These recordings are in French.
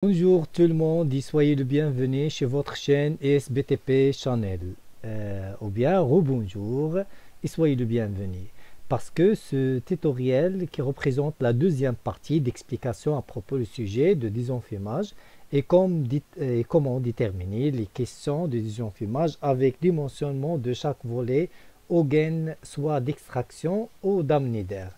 Bonjour tout le monde et soyez le bienvenu chez votre chaîne SBTP Channel. Ou bien rebonjour et soyez le bienvenu. Parce que ce tutoriel qui représente la deuxième partie d'explication à propos du sujet de désenfumage et comment déterminer les questions de désenfumage avec dimensionnement de chaque volet au gain soit d'extraction ou d'amener d'air.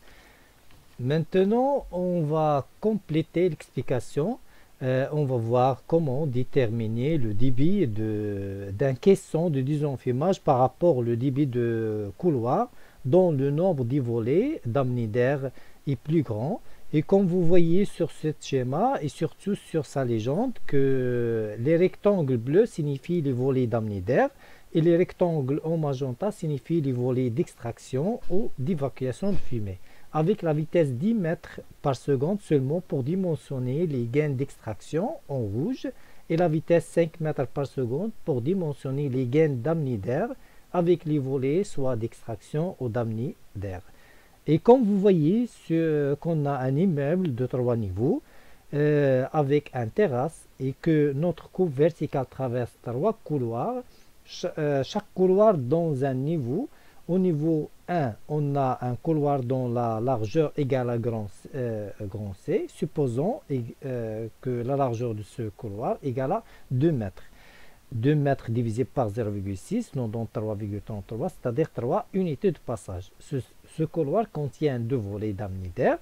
Maintenant, on va compléter l'explication. On va voir comment déterminer le débit d'un caisson de désenfumage par rapport au débit de couloir dont le nombre de volets d'amener d'air est plus grand. Et comme vous voyez sur ce schéma et surtout sur sa légende, que les rectangles bleus signifient les volets d'amener d'air et les rectangles en magenta signifient les volets d'extraction ou d'évacuation de fumée avec la vitesse 10 mètres par seconde seulement pour dimensionner les gains d'extraction en rouge et la vitesse 5 mètres par seconde pour dimensionner les gains d'amener d'air avec les volets soit d'extraction ou d'amener d'air. Et comme vous voyez qu'on a un immeuble de 3 niveaux avec un terrasse et que notre coupe verticale traverse 3 couloirs, chaque couloir dans un niveau. Au niveau 1, on a un couloir dont la largeur égale à grand C, supposons que la largeur de ce couloir égale à 2 mètres. 2 mètres divisé par 0,6, nous donne 3,33, c'est-à-dire 3 unités de passage. Ce couloir contient deux volets d'amener d'air.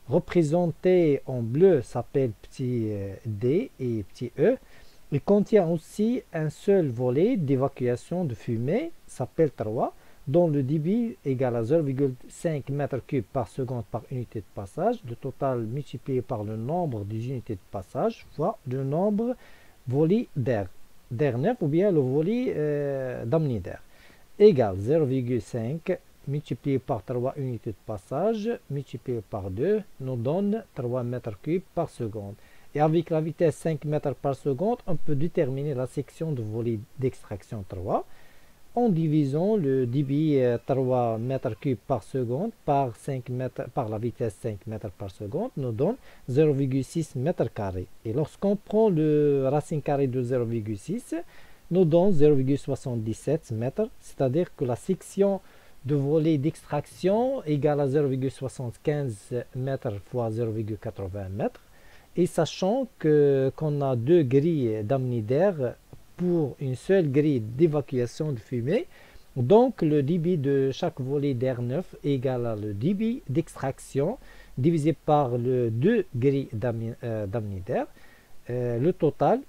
Représenté en bleu s'appelle petit d et petit e. Il contient aussi un seul volet d'évacuation de fumée, s'appelle 3, dont le débit égale à 0,5 m3 par seconde par unité de passage, le total multiplié par le nombre des unités de passage fois le nombre volets d'air neuf ou bien le volet d'amener d'air, égale 0,5 multiplié par 3 unités de passage multiplié par 2 nous donne 3 m3 par seconde. Et avec la vitesse 5 mètres par seconde, on peut déterminer la section de volet d'extraction 3 en divisant le débit 3 m3 par seconde par la vitesse 5 mètres par seconde nous donne 0,6 mètres carrés. Et lorsqu'on prend le racine carrée de 0,6, nous donne 0,77 mètres, c'est-à-dire que la section de volet d'extraction égale à 0,75 mètres fois 0,80 mètres. Et sachant qu'on a deux grilles d'amener d'air pour une seule grille d'évacuation de fumée, donc le débit de chaque volet d'air neuf est égal à le débit d'extraction divisé par le deux grilles d'amener d'air, le total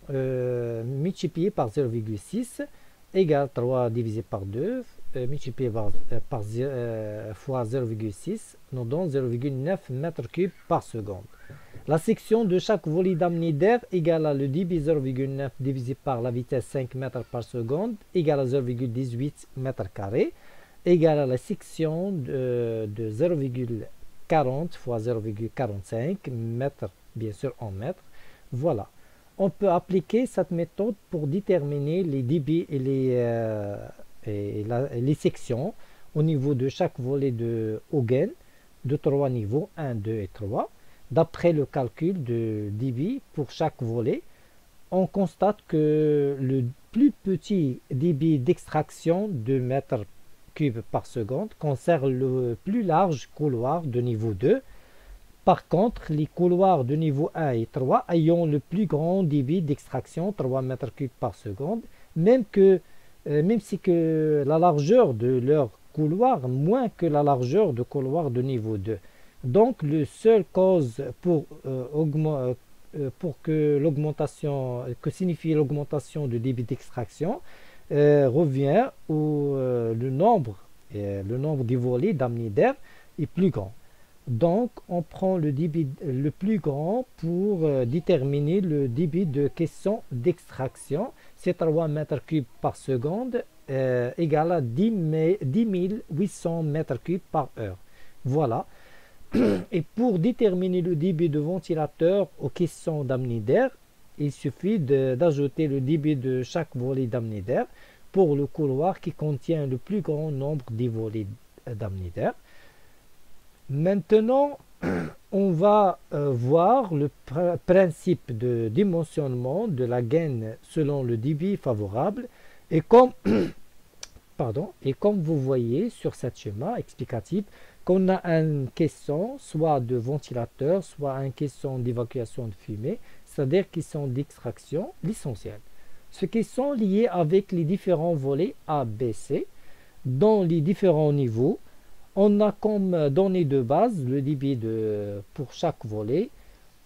multiplié par 0,6 égale 3 divisé par 2 multiplié fois 0,6 nous donne 0,9 m3 par seconde. La section de chaque volet d'amener d'air égale à le débit 0,9 divisé par la vitesse 5 mètres par seconde égale à 0,18 mètres carrés égale à la section de 0,40 fois 0,45 mètres, bien sûr en mètres. Voilà. On peut appliquer cette méthode pour déterminer les débits et les sections au niveau de chaque volet de Hogan de 3 niveaux 1, 2 et 3. D'après le calcul de débit pour chaque volet, on constate que le plus petit débit d'extraction de mètres cubes par seconde concerne le plus large couloir de niveau 2. Par contre, les couloirs de niveau 1 et 3 ayant le plus grand débit d'extraction 3 mètres cubes par seconde, même si que la largeur de leur couloir moins que la largeur de couloir de niveau 2. Donc, le seul cause pour que signifie l'augmentation du débit d'extraction revient où le nombre des volets d'amener d'air est plus grand. Donc, on prend le débit le plus grand pour déterminer le débit de caisson d'extraction. C'est 3 mètres cubes par seconde égal à 10 800 mètres cubes par heure. Voilà. Et pour déterminer le débit de ventilateur aux caissons d'amener d'air, il suffit d'ajouter le débit de chaque volet d'amener d'air pour le couloir qui contient le plus grand nombre de volets d'amener d'air. Maintenant, on va voir le principe de dimensionnement de la gaine selon le débit favorable et comme, pardon, et comme vous voyez sur ce schéma explicatif qu'on a un caisson soit de ventilateur, soit un caisson d'évacuation de fumée, c'est-à-dire caisson d'extraction, l'essentiel. Ce caisson lié avec les différents volets A, B, C, dans les différents niveaux. On a comme donnée de base le débit pour chaque volet.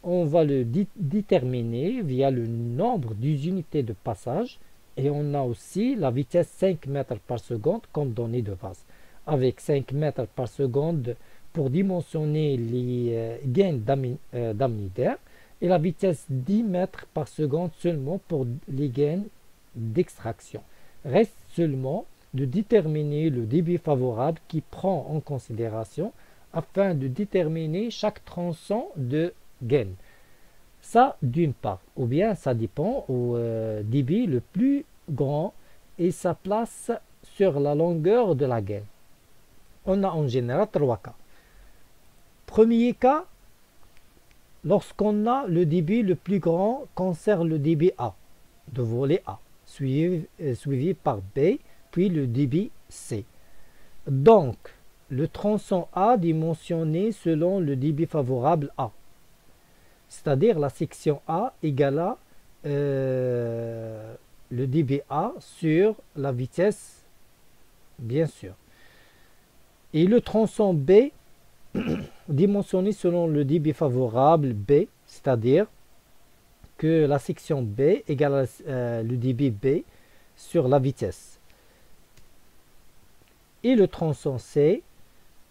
On va le déterminer via le nombre d'unités de passage et on a aussi la vitesse 5 mètres par seconde comme donnée de base. Avec 5 mètres par seconde pour dimensionner les gaines d'amener d'air et la vitesse 10 mètres par seconde seulement pour les gaines d'extraction. Reste seulement de déterminer le débit favorable qui prend en considération afin de déterminer chaque tronçon de gaine. Ça d'une part, ou bien ça dépend au débit le plus grand et sa place sur la longueur de la gaine. On a en général trois cas. Premier cas, lorsqu'on a le débit le plus grand concerne le débit A, de volet A, suivi par B, puis le débit C. Donc, le tronçon A dimensionné selon le débit favorable A. C'est-à-dire la section A égale à le débit A sur la vitesse, bien sûr. Et le tronçon B dimensionné selon le débit favorable B, c'est-à-dire que la section B égale le débit B sur la vitesse. Et le tronçon C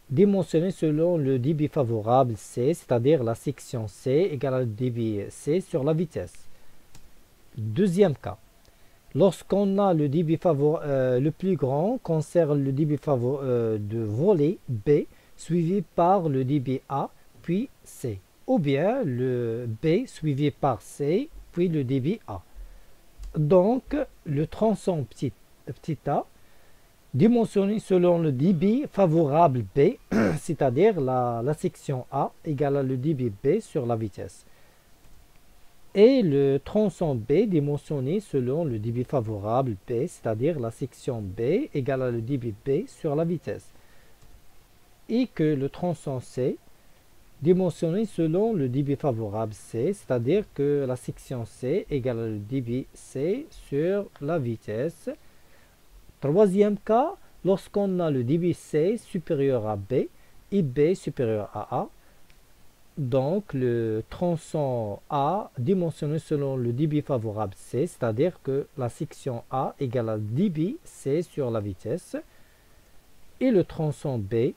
dimensionné selon le débit favorable C, c'est-à-dire la section C égale le débit C sur la vitesse. Deuxième cas, lorsqu'on a le débit le plus grand concerne le débit de volet B suivi par le débit A puis C, ou bien le B suivi par C puis le débit A. Donc le tronçon petit a dimensionné selon le débit favorable B, c'est-à-dire la section A égale le débit B sur la vitesse. Et le tronçon B dimensionné selon le débit favorable B, c'est-à-dire la section B égale le débit B sur la vitesse. Et que le tronçon C dimensionné selon le débit favorable C, c'est-à-dire que la section C égale le débit C sur la vitesse. Troisième cas, lorsqu'on a le débit C supérieur à B et B supérieur à A, donc le tronçon A dimensionné selon le débit favorable C, c'est-à-dire que la section A égale à débit C sur la vitesse, et le tronçon B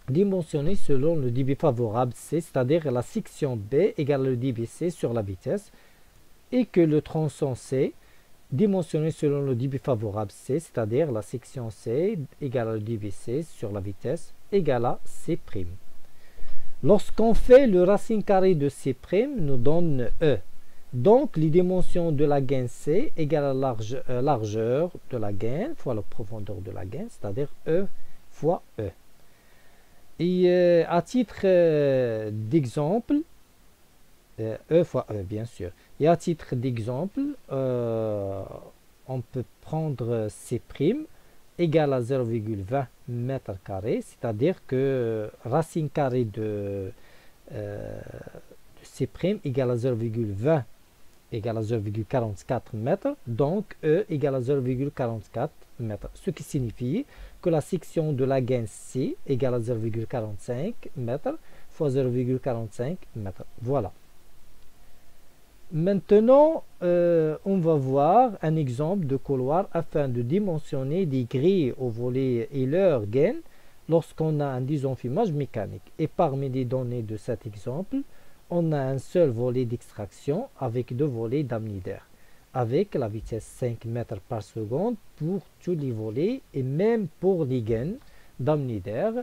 dimensionné selon le débit favorable C, c'est-à-dire la section B égale le débit C sur la vitesse, et que le tronçon C dimensionné selon le débit favorable C, c'est-à-dire la section C égale le débit C sur la vitesse, égale à C'. Lorsqu'on fait le racine carrée de C', nous donne E. Donc, les dimensions de la gaine C égale à la largeur de la gaine fois la profondeur de la gaine, c'est-à-dire E fois E. Et à titre d'exemple, E fois E, bien sûr. Et à titre d'exemple, on peut prendre C' égale à 0,20 mètres carrés, c'est-à-dire que racine carrée de C' égale à 0,20 égale à 0,44 mètres, donc E égale à 0,44 mètres, ce qui signifie que la section de la gaine C égale à 0,45 mètres fois 0,45 mètres. Voilà. Maintenant, on va voir un exemple de couloir afin de dimensionner des grilles au volet et leur gaine lorsqu'on a un désenfumage mécanique. Et parmi les données de cet exemple, on a un seul volet d'extraction avec deux volets d'amener d'air, avec la vitesse 5 mètres par seconde pour tous les volets et même pour les gaines d'amener d'air,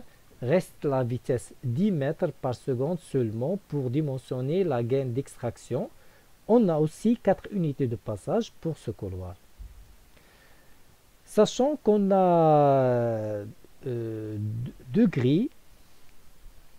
reste la vitesse 10 mètres par seconde seulement pour dimensionner la gaine d'extraction. On a aussi 4 unités de passage pour ce couloir. Sachant qu'on a deux grilles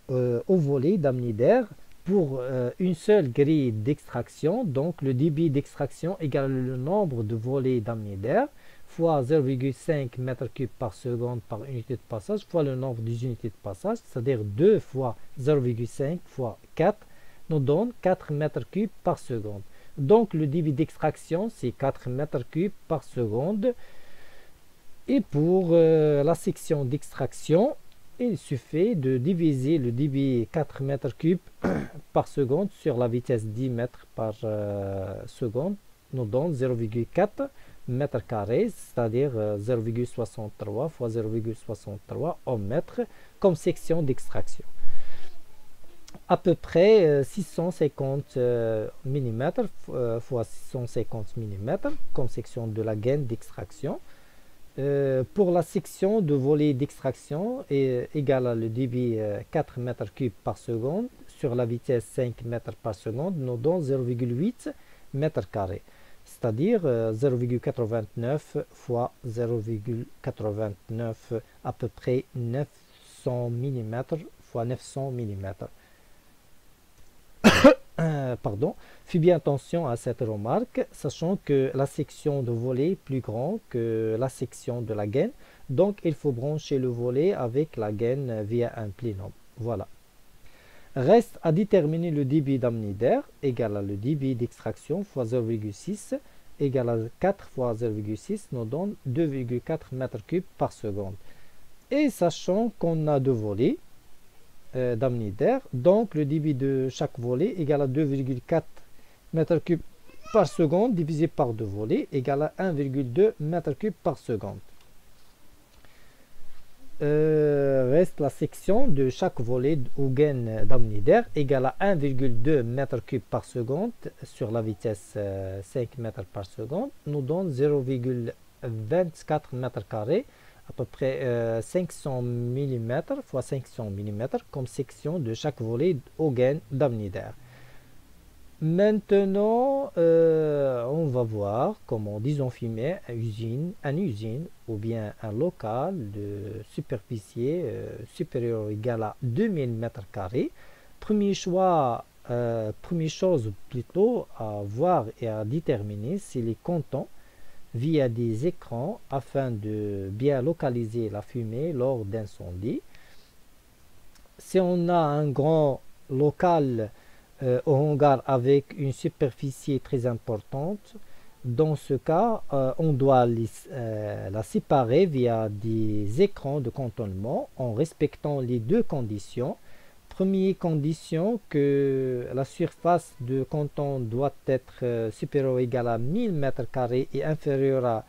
au volet d'amener d'air pour une seule grille d'extraction. Donc le débit d'extraction égale le nombre de volets d'amener d'air fois 0,5 m3 par seconde par unité de passage fois le nombre des unités de passage, c'est-à-dire 2 fois 0,5 fois 4 nous donne 4 m3 par seconde. Donc le débit d'extraction c'est 4 m3 par seconde. Et pour la section d'extraction, il suffit de diviser le débit 4 m3 par seconde sur la vitesse 10 mètres par seconde, nous donne 0,4 mètres carrés, c'est-à-dire 0,63 fois 0,63 au mètre comme section d'extraction. À peu près 650 mm fois 650 mm comme section de la gaine d'extraction. Pour la section de volet d'extraction est égale à le débit 4 m3 par seconde sur la vitesse 5 mètres par seconde nous donne 0,8 mètres carrés, c'est-à-dire 0,89 fois 0,89 à peu près 900 mm fois 900 mm. Pardon, fais bien attention à cette remarque, sachant que la section de volet est plus grande que la section de la gaine, donc il faut brancher le volet avec la gaine via un plénum. Voilà. Reste à déterminer le débit d'amener d'air égal à le débit d'extraction fois 0,6 égal à 4 fois 0,6 nous donne 2,4 m3 par seconde. Et sachant qu'on a deux volets d'amener d'air, donc le débit de chaque volet égale à 2,4 m3 par seconde divisé par deux volets égale à 1,2 m3 par seconde. Reste la section de chaque volet ou gaine d'amener d'air égale à 1,2 m3 par seconde sur la vitesse 5 mètres par seconde nous donne 0,24 mètres carrés, à peu près 500 mm fois 500 mm comme section de chaque volet ou gaine d'amener d'air. Maintenant, on va voir comment disonfilmer une usine ou bien un local de superficie supérieure ou égale à 2000 m². Première chose plutôt à voir et à déterminer, c'est les cantons via des écrans afin de bien localiser la fumée lors d'incendie. Si on a un grand local au hangar avec une superficie très importante, dans ce cas, on doit la séparer via des écrans de cantonnement en respectant les deux conditions. Première condition, que la surface de canton doit être supérieure ou égale à 1000 m² et inférieure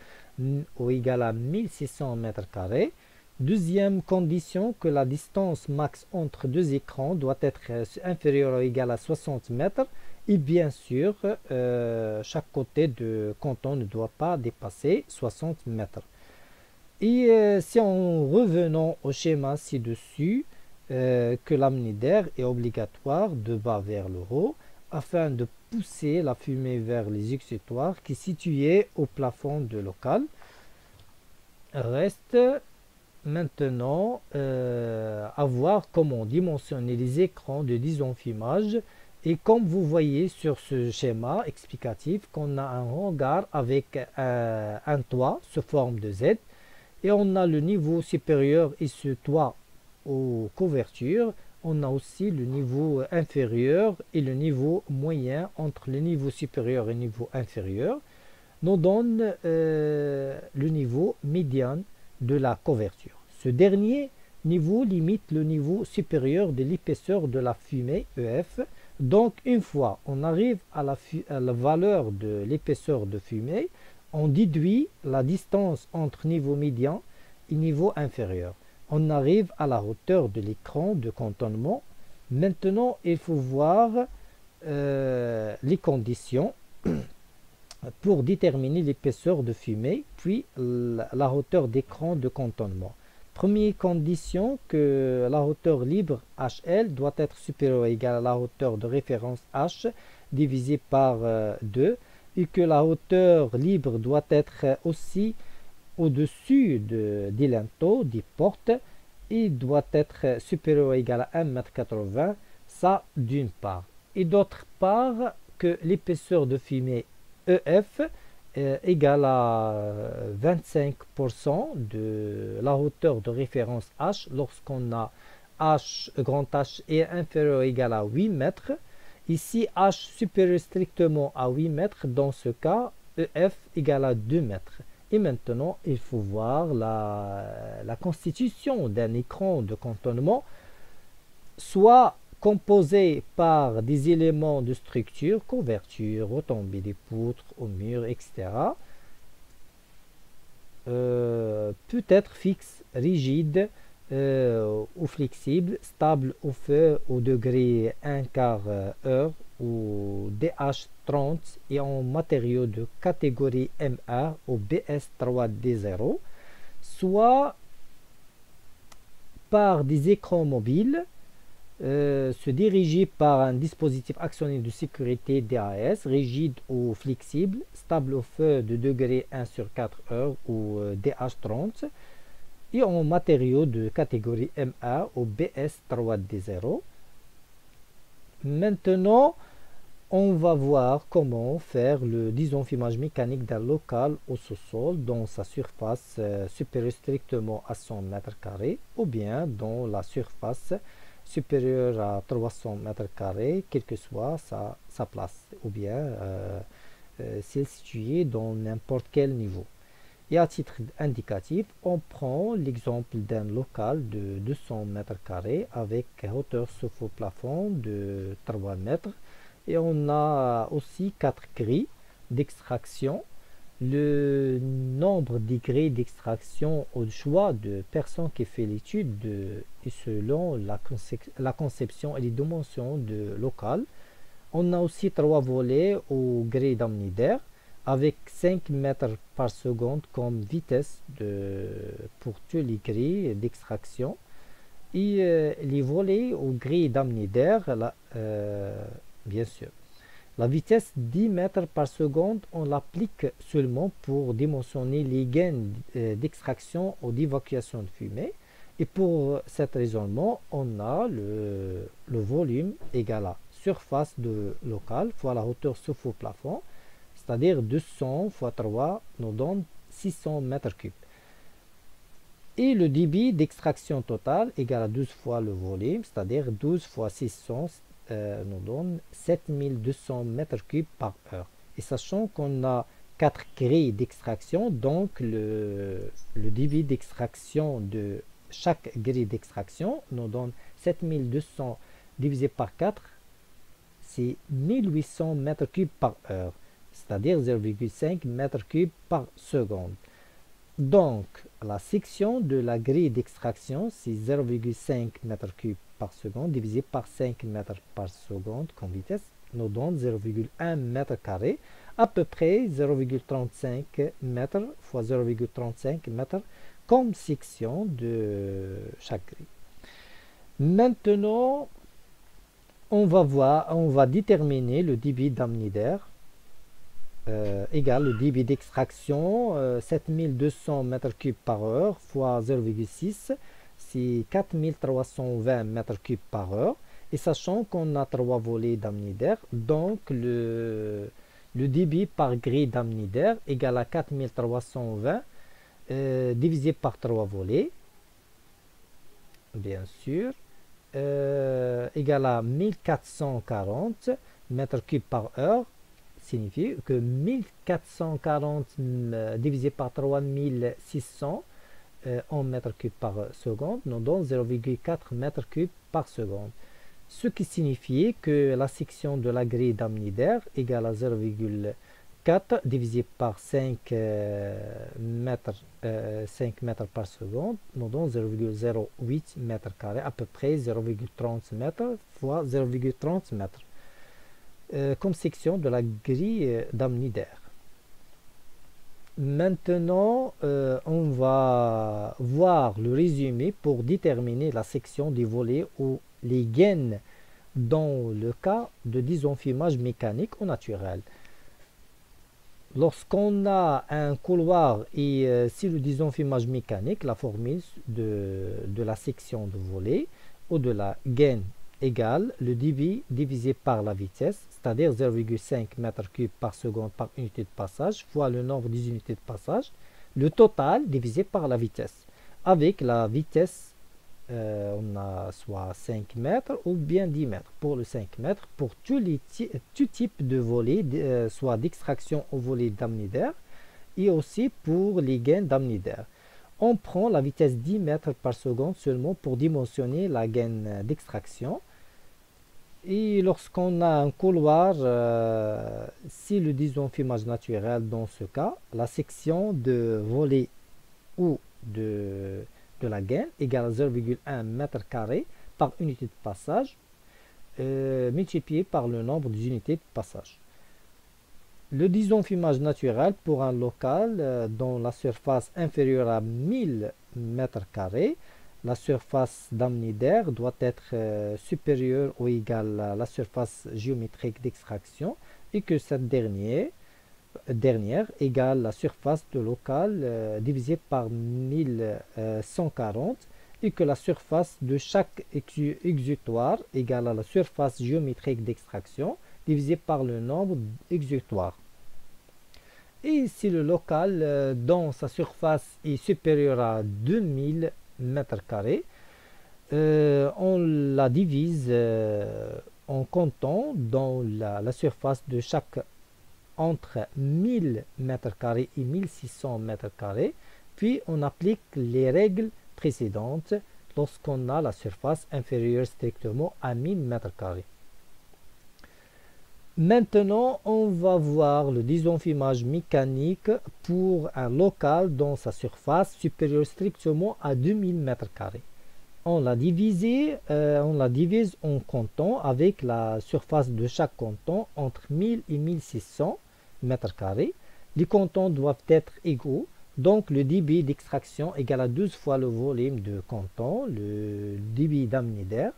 ou égale à 1600 m². Deuxième condition, que la distance max entre deux écrans doit être inférieure ou égale à 60 mètres. Et bien sûr, chaque côté de canton ne doit pas dépasser 60 mètres. Et si en revenant au schéma ci-dessus, que l'amener d'air est obligatoire de bas vers le haut afin de pousser la fumée vers les exutoires qui sont situés au plafond de local. Reste maintenant à voir comment dimensionner les écrans de désenfumage. Et comme vous voyez sur ce schéma explicatif qu'on a un hangar avec un toit sous forme de Z et on a le niveau supérieur et ce toit aux couvertures. On a aussi le niveau inférieur et le niveau moyen entre le niveau supérieur et le niveau inférieur. Nous donne le niveau médian de la couverture. Ce dernier niveau limite le niveau supérieur de l'épaisseur de la fumée EF. Donc une fois on arrive à la valeur de l'épaisseur de fumée, on déduit la distance entre niveau médian et niveau inférieur. On arrive à la hauteur de l'écran de cantonnement. Maintenant, il faut voir les conditions pour déterminer l'épaisseur de fumée, puis la hauteur d'écran de cantonnement. Première condition, que la hauteur libre HL doit être supérieure ou égale à la hauteur de référence H divisé par 2 et que la hauteur libre doit être aussi au-dessus des linteaux, des portes il doit être supérieur ou égal à 1,80 m, ça d'une part. Et d'autre part, que l'épaisseur de fumée EF égale à 25% de la hauteur de référence H lorsqu'on a H, grand H est inférieur ou égal à 8 mètres. Ici, H supérieur strictement à 8 mètres, dans ce cas, EF égale à 2 mètres. Et maintenant, il faut voir la constitution d'un écran de cantonnement, soit composé par des éléments de structure, couverture, retombées des poutres, au mur, etc. Peut être fixe, rigide ou flexible, stable au feu au degré 1 quart heure ou DH30 et en matériaux de catégorie MA ou BS3D0, soit par des écrans mobiles se diriger par un dispositif actionné de sécurité DAS, rigide ou flexible, stable au feu de degré 1 sur 4 heures ou DH30 et en matériaux de catégorie MA ou BS3D0. Maintenant, on va voir comment faire le désenfumage mécanique d'un local au sous-sol dans sa surface supérieure strictement à 100 m² ou bien dans la surface supérieure à 300 m², quelle que soit sa place, ou bien si elle est située dans n'importe quel niveau. Et à titre indicatif, on prend l'exemple d'un local de 200 m² avec hauteur sous plafond de 3 mètres. Et on a aussi 4 grilles d'extraction. Le nombre de grilles d'extraction au choix de personne qui fait l'étude et selon la conception et les dimensions de local. On a aussi 3 volets aux grilles d'amener d'air avec 5 mètres par seconde comme vitesse pour toutes les grilles d'extraction. Et les volets aux grilles d'amener d'air, bien sûr. La vitesse 10 mètres par seconde, on l'applique seulement pour dimensionner les gaines d'extraction ou d'évacuation de fumée. Et pour cet raisonnement, on a le volume égal à surface de local fois la hauteur sous plafond, c'est-à-dire 200 fois 3 nous donne 600 mètres cubes. Et le débit d'extraction totale égal à 12 fois le volume, c'est-à-dire 12 fois 600 nous donne 7200 mètres cubes par heure. Et sachant qu'on a 4 grilles d'extraction, donc le débit d'extraction de chaque grille d'extraction nous donne 7200 divisé par 4, c'est 1800 mètres cubes par heure, c'est-à-dire 0,5 mètres cubes par seconde. Donc, la section de la grille d'extraction, c'est 0,5 m³ par seconde divisé par 5 mètres par seconde comme vitesse, nous donne 0,1 m², à peu près 0,35 mètres fois 0,35 mètres comme section de chaque grille. Maintenant, on va déterminer le débit d'amener d'air égale le débit d'extraction 7200 m³ par heure fois 0,6, c'est 4320 m³ par heure. Et sachant qu'on a 3 volets d'amener d'air, donc le débit par grille d'amener d'air égale à 4320 divisé par 3 volets, bien sûr, égale à 1440 m³ par heure, signifie que 1440 divisé par 3600 en mètres cubes par seconde nous donne 0,4 mètres cubes par seconde. Ce qui signifie que la section de la grille d'amener d'air égale à 0,4 divisé par 5 mètres par seconde nous donne 0,08 mètres carrés, à peu près 0,30 mètres fois 0,30 mètres. Comme section de la grille d'amener d'air. Maintenant, on va voir le résumé pour déterminer la section des volets ou les gaines dans le cas de désenfumage mécanique ou naturel. lorsqu'on a un couloir et si le désenfumage mécanique, la formule de la section de volet ou de la gaine égale le débit divisé par la vitesse, c'est-à-dire 0,5 m3 par seconde par unité de passage fois le nombre des unités de passage, le total divisé par la vitesse. Avec la vitesse, on a soit 5 mètres ou bien 10 mètres. Pour le 5 mètres, pour tout type de volet, soit d'extraction au volet d'amener d'air et aussi pour les gaines d'amener d'air. On prend la vitesse 10 mètres par seconde seulement pour dimensionner la gaine d'extraction. Et lorsqu'on a un couloir, si le désenfumage naturel dans ce cas, la section de volet ou de la gaine égale à 0,1 m² par unité de passage multiplié par le nombre d'unités de passage. Le désenfumage naturel pour un local dont la surface inférieure à 1000 m², la surface d'amener d'air doit être supérieure ou égale à la surface géométrique d'extraction et que cette dernière égale la surface de local divisée par 1140 et que la surface de chaque exutoire égale à la surface géométrique d'extraction divisée par le nombre d'exutoires. Et si le local dont sa surface est supérieure à 2000 m², on la divise en comptant dans la surface de chaque entre 1000 m² et 1600 m², puis on applique les règles précédentes lorsqu'on a la surface inférieure strictement à 1000 m². Maintenant, on va voir le désenfumage mécanique pour un local dont sa surface supérieure strictement à 2000 m². On la divise en comptant avec la surface de chaque canton entre 1000 et 1600 m². Les cantons doivent être égaux, donc le débit d'extraction égale à 12 fois le volume de canton, le débit d'amener d'air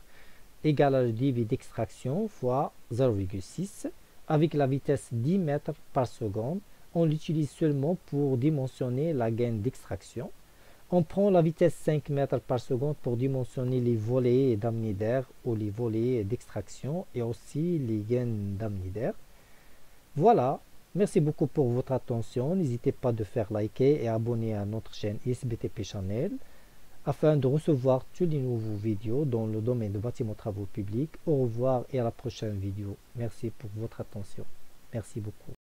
égale à le débit d'extraction fois 0,6 avec la vitesse 10 mètres par seconde. On l'utilise seulement pour dimensionner la gaine d'extraction. On prend la vitesse 5 mètres par seconde pour dimensionner les volets d'amener d'air ou les volets d'extraction et aussi les gaines d'amener d'air. Voilà, merci beaucoup pour votre attention. N'hésitez pas de faire liker et abonner à notre chaîne ISBTP Channel afin de recevoir tous les nouveaux vidéos dans le domaine de bâtiments travaux publics. Au revoir et à la prochaine vidéo. Merci pour votre attention. Merci beaucoup.